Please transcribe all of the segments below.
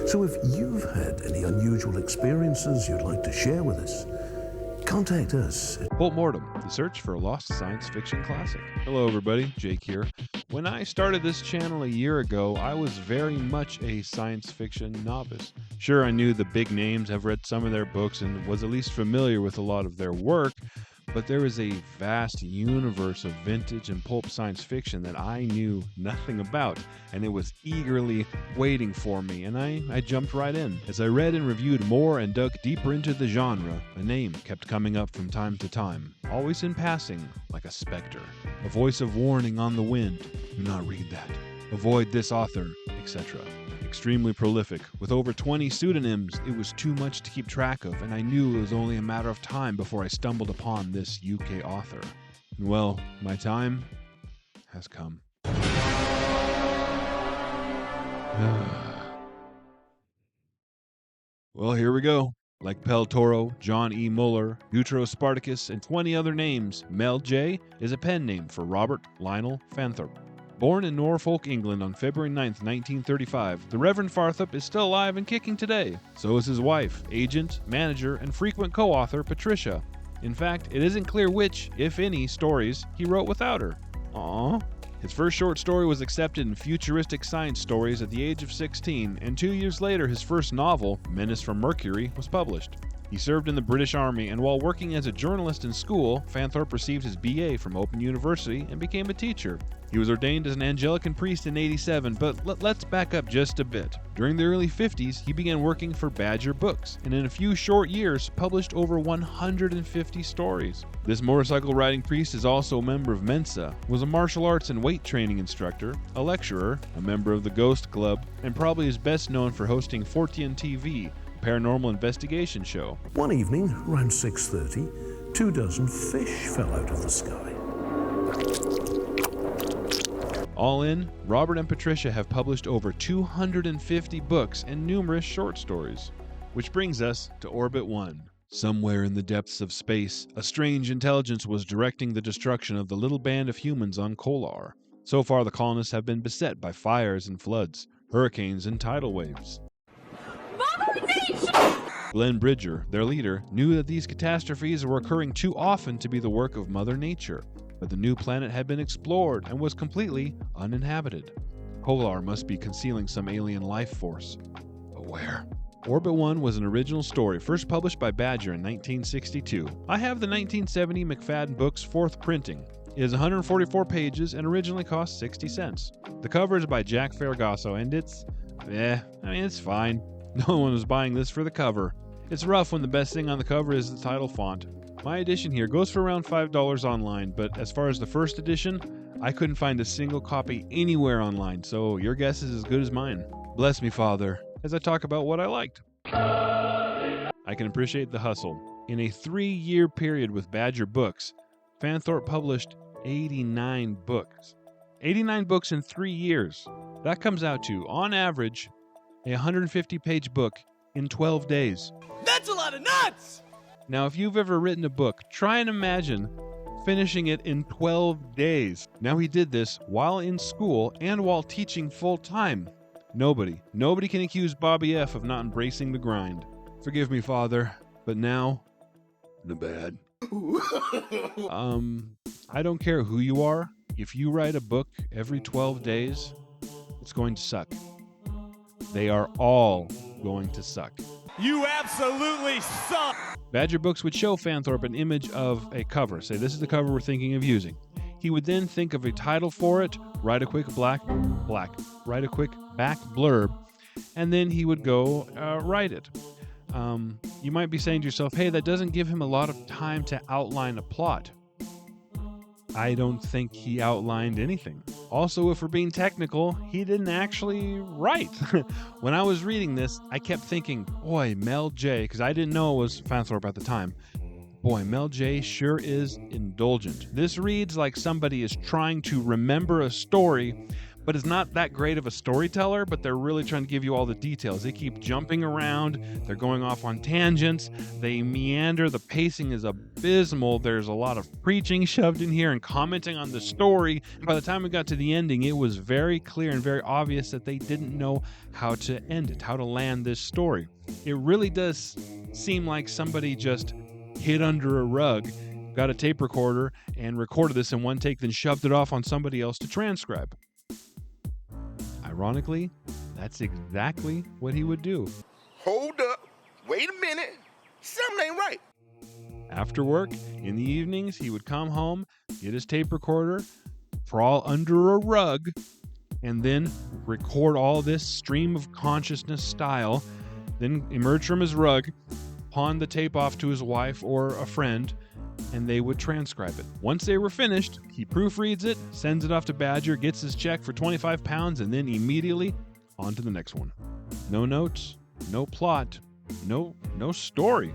So if you've had any unusual experiences you'd like to share with us, contact us. Pulp, the search for a lost science fiction classic. Hello everybody, Jake here. When I started this channel a year ago, I was very much a science fiction novice. Sure, I knew the big names, have read some of their books, and was at least familiar with a lot of their work, but there is a vast universe of vintage and pulp science fiction that I knew nothing about, and it was eagerly waiting for me, and I jumped right in. As I read and reviewed more and dug deeper into the genre, a name kept coming up from time to time, always in passing, like a specter. A voice of warning on the wind, do not read that, avoid this author, etc. Extremely prolific, with over 20 pseudonyms, it was too much to keep track of, and I knew it was only a matter of time before I stumbled upon this UK author. And well, my time has come. Well, here we go. Like Pel Toro, John E. Muller, Gutro Spartacus, and 20 other names, Mel Jay is a pen name for Robert Lionel Fanthorpe. Born in Norfolk, England on February 9, 1935, the Reverend Fanthorpe is still alive and kicking today. So is his wife, agent, manager, and frequent co-author Patricia. In fact, it isn't clear which, if any, stories he wrote without her. Aww. His first short story was accepted in Futuristic Science Stories at the age of 16, and 2 years later his first novel, Menace from Mercury, was published. He served in the British Army, and while working as a journalist in school, Fanthorpe received his BA from Open University and became a teacher. He was ordained as an Anglican priest in '87, but let's back up just a bit. During the early 50s, he began working for Badger Books, and in a few short years, published over 150 stories. This motorcycle riding priest is also a member of Mensa, was a martial arts and weight training instructor, a lecturer, a member of the Ghost Club, and probably is best known for hosting Fortean TV, a paranormal investigation show. One evening, around 6:30, 24 fish fell out of the sky. All in, Robert and Patricia have published over 250 books and numerous short stories. Which brings us to Orbit 1. Somewhere in the depths of space, a strange intelligence was directing the destruction of the little band of humans on Kolar. So far, the colonists have been beset by fires and floods, hurricanes and tidal waves. Mother Nature! Glenn Bridger, their leader, knew that these catastrophes were occurring too often to be the work of Mother Nature. But the new planet had been explored and was completely uninhabited. Kolar must be concealing some alien life force. But where? Orbit 1 was an original story first published by Badger in 1962. I have the 1970 McFadden Books 4th printing. It is 144 pages and originally cost 60 cents. The cover is by Jack Ferragoso and it's fine. No one was buying this for the cover. It's rough when the best thing on the cover is the title font. My edition here goes for around $5 online, but as far as the first edition, I couldn't find a single copy anywhere online, so your guess is as good as mine. Bless me, Father, as I talk about what I liked. I can appreciate the hustle. In a 3-year period with Badger Books, Fanthorpe published 89 books. 89 books in 3 years. That comes out to, on average, a 150-page book in 12 days. That's a lot of nuts! Now, if you've ever written a book, try and imagine finishing it in 12 days. Now, he did this while in school and while teaching full-time. Nobody can accuse Bobby F. of not embracing the grind. Forgive me, Father, but now, the bad. I don't care who you are. If you write a book every 12 days, it's going to suck. They are all going to suck. You absolutely suck! Badger Books would show Fanthorpe an image of a cover. Say, this is the cover we're thinking of using. He would then think of a title for it, write a quick back blurb, and then he would go write it. You might be saying to yourself, hey, that doesn't give him a lot of time to outline a plot. I don't think he outlined anything. Also, if we're being technical, he didn't actually write. When I was reading this, I kept thinking, boy, Mel Jay, because I didn't know it was Fanthorpe at the time. Boy, Mel Jay sure is indulgent. This reads like somebody is trying to remember a story, but is not that great of a storyteller, but they're really trying to give you all the details. They keep jumping around, they're going off on tangents, they meander, the pacing is abysmal, there's a lot of preaching shoved in here and commenting on the story, and by the time we got to the ending, it was very clear and very obvious that they didn't know how to end it, how to land this story. It really does seem like somebody just hid under a rug, got a tape recorder, and recorded this in one take, then shoved it off on somebody else to transcribe. Ironically, that's exactly what he would do. Hold up. Wait a minute. Something ain't right. After work, in the evenings, he would come home, get his tape recorder, crawl under a rug, and then record all this stream of consciousness style, then emerge from his rug, pawn the tape off to his wife or a friend, and they would transcribe it. Once they were finished, he proofreads it, sends it off to Badger, gets his check for 25 pounds, and then immediately on to the next one. No notes, no plot, no story.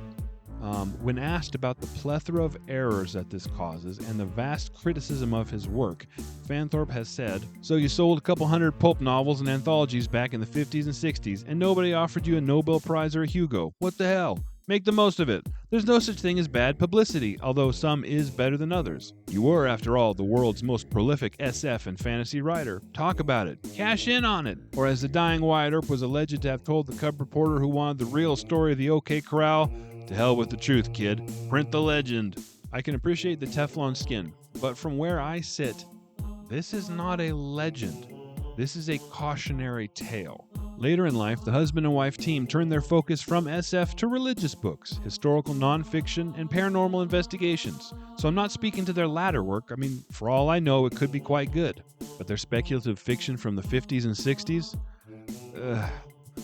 When asked about the plethora of errors that this causes and the vast criticism of his work, Fanthorpe has said, "So you sold a couple hundred pulp novels and anthologies back in the 50s and 60s, and nobody offered you a Nobel Prize or a Hugo. What the hell? Make the most of it. There's no such thing as bad publicity, although some is better than others. You were, after all, the world's most prolific SF and fantasy writer. Talk about it. Cash in on it." Or as the dying Wyatt Earp was alleged to have told the cub reporter who wanted the real story of the OK Corral, "To hell with the truth, kid. Print the legend." I can appreciate the Teflon skin, but from where I sit, this is not a legend. This is a cautionary tale. Later in life, the husband and wife team turned their focus from SF to religious books, historical nonfiction, and paranormal investigations. So I'm not speaking to their latter work. I mean, for all I know, it could be quite good. But their speculative fiction from the 50s and 60s?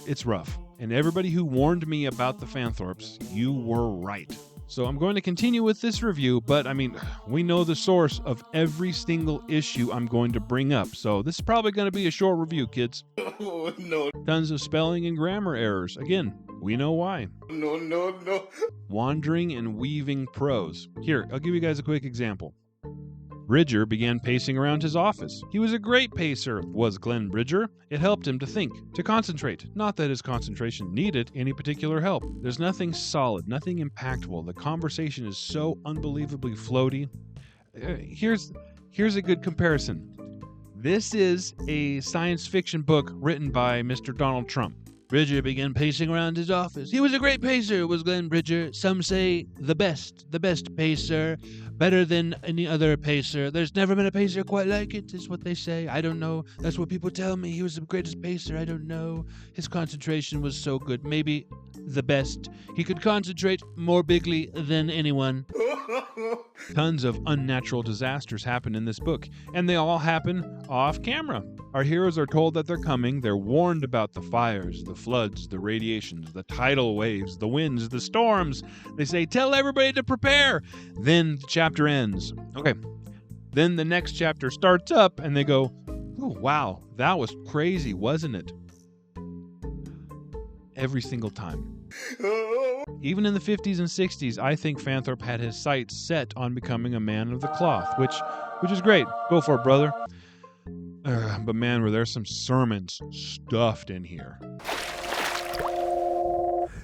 It's rough. And everybody who warned me about the Fanthorpes, you were right. So I'm going to continue with this review, but I mean, we know the source of every single issue I'm going to bring up, so this is probably going to be a short review, kids. Oh, no. Tons of spelling and grammar errors. Again, we know why. No. Wandering and weaving prose. Here, I'll give you guys a quick example. Bridger began pacing around his office. He was a great pacer, was Glenn Bridger. It helped him to think, to concentrate. Not that his concentration needed any particular help. There's nothing solid, nothing impactful. The conversation is so unbelievably floaty. Here's a good comparison. This is a science fiction book written by Mr. Donald Trump. Bridger began pacing around his office. He was a great pacer, was Glenn Bridger. Some say the best pacer, better than any other pacer. There's never been a pacer quite like it, is what they say. I don't know. That's what people tell me. He was the greatest pacer. I don't know. His concentration was so good. Maybe the best. He could concentrate more bigly than anyone. Tons of unnatural disasters happen in this book, and they all happen off camera. Our heroes are told that they're coming. They're warned about the fires, the floods, the radiations, the tidal waves, the winds, the storms. They say, tell everybody to prepare. Then the chapter ends. Okay. Then the next chapter starts up, and they go, oh, wow, that was crazy, wasn't it? Every single time. Even in the 50s and 60s, I think Fanthorpe had his sights set on becoming a man of the cloth, which is great. Go for it, brother. But man, were there some sermons stuffed in here.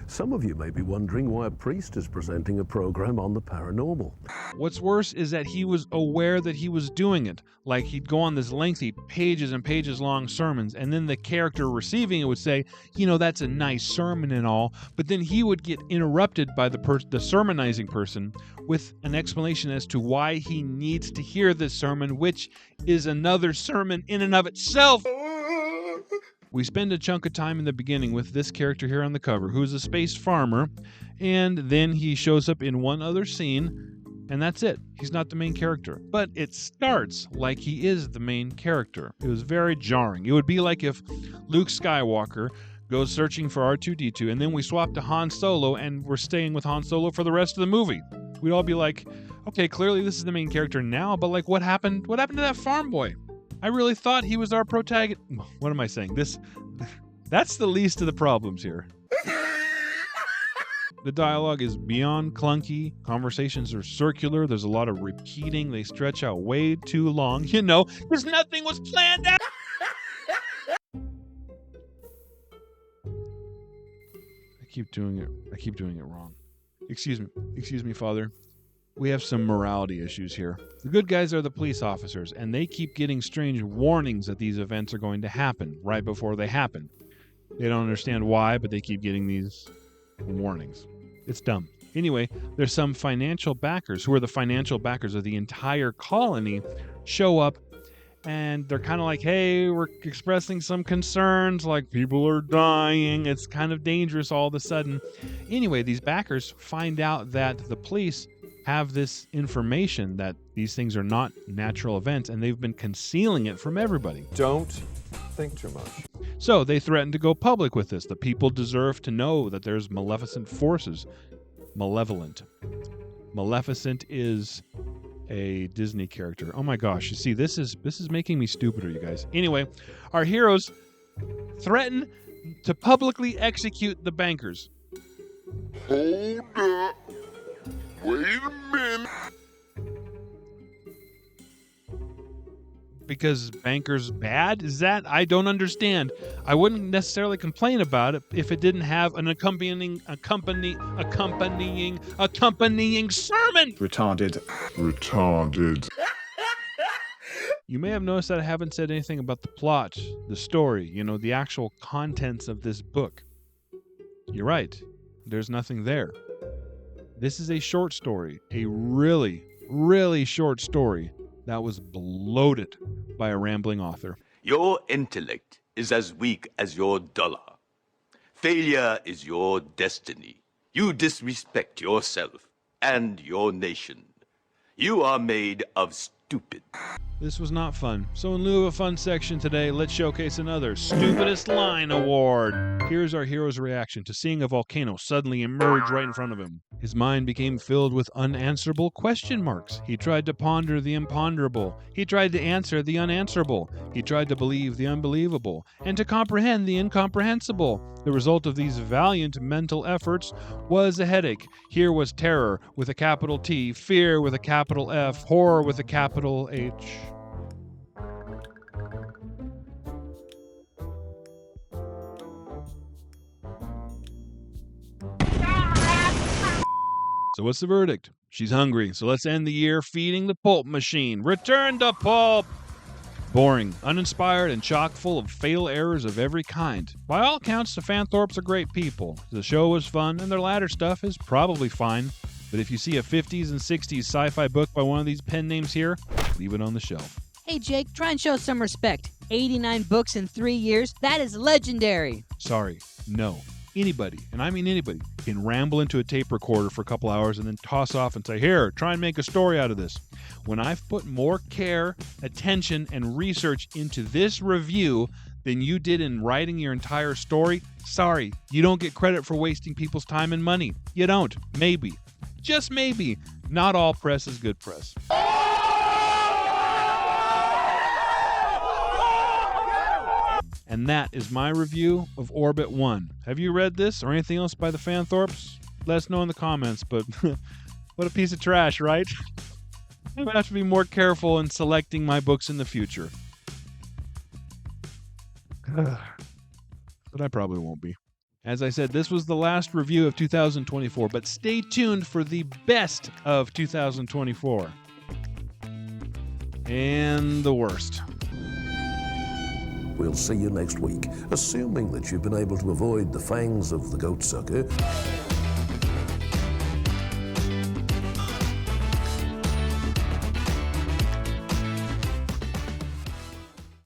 Some of you may be wondering why a priest is presenting a program on the paranormal. What's worse is that he was aware that he was doing it. Like, he'd go on this lengthy pages and pages long sermons, and then the character receiving it would say, you know, that's a nice sermon and all, but then he would get interrupted by the sermonizing person with an explanation as to why he needs to hear this sermon, which is another sermon in and of itself. We spend a chunk of time in the beginning with this character here on the cover, who's a space farmer, and then he shows up in one other scene, and that's it. He's not the main character. But it starts like he is the main character. It was very jarring. It would be like if Luke Skywalker goes searching for R2-D2, and then we swap to Han Solo, and we're staying with Han Solo for the rest of the movie. We'd all be like, okay, clearly this is the main character now, but like, what happened? What happened to that farm boy? I really thought he was our protagonist. What am I saying? That's the least of the problems here. The dialogue is beyond clunky. Conversations are circular. There's a lot of repeating. They stretch out way too long. You know, because nothing was planned out. keep doing it wrong. Excuse me, Father. We have some morality issues here. The good guys are the police officers, and they keep getting strange warnings that these events are going to happen right before they happen. They don't understand why, but they keep getting these warnings. It's dumb. Anyway, there's some financial backers who are the financial backers of the entire colony show up, and they're kind of like, hey, we're expressing some concerns, like people are dying. It's kind of dangerous all of a sudden. Anyway, these backers find out that the police have this information that these things are not natural events, and they've been concealing it from everybody. Don't think too much. So they threaten to go public with this. The people deserve to know that there's maleficent forces. Malevolent. Maleficent is a Disney character. Oh my gosh, you see, this is making me stupider, you guys. Anyway, our heroes threaten to publicly execute the bankers. Hold up. Wait a minute. Because bankers bad? Is that? I don't understand. I wouldn't necessarily complain about it if it didn't have an accompanying sermon. Retarded. You may have noticed that I haven't said anything about the plot, the story, the actual contents of this book. You're right. There's nothing there. This is a short story, a really, really short story that was bloated by a rambling author. Your intellect is as weak as your dollar. Failure is your destiny. You disrespect yourself and your nation. You are made of stupid. This was not fun. So in lieu of a fun section today, let's showcase another Stupidest Line Award. Here's our hero's reaction to seeing a volcano suddenly emerge right in front of him. His mind became filled with unanswerable question marks. He tried to ponder the imponderable. He tried to answer the unanswerable. He tried to believe the unbelievable, and to comprehend the incomprehensible. The result of these valiant mental efforts was a headache. Here was terror with a capital T, fear with a capital F, horror with a capital H. So what's the verdict? She's hungry, so let's end the year feeding the Pulp machine. Return to Pulp! Boring, uninspired, and chock full of fatal errors of every kind. By all accounts, the Fanthorpes are great people. The show was fun, and their latter stuff is probably fine. But if you see a 50s and 60s sci-fi book by one of these pen names here, leave it on the shelf. Hey Jake, try and show some respect. 89 books in 3 years? That is legendary. Sorry, no. Anybody, and I mean anybody, can ramble into a tape recorder for a couple hours and then toss off and say, here, try and make a story out of this. When I've put more care, attention, and research into this review than you did in writing your entire story, sorry, you don't get credit for wasting people's time and money. You don't. Maybe. Just maybe. Not all press is good press. And that is my review of Orbit 1. Have you read this or anything else by the Fanthorpes? Let us know in the comments, but what a piece of trash, right? I'm going to have to be more careful in selecting my books in the future. But I probably won't be. As I said, this was the last review of 2024, but stay tuned for the best of 2024. And the worst. We'll see you next week, assuming that you've been able to avoid the fangs of the goatsucker.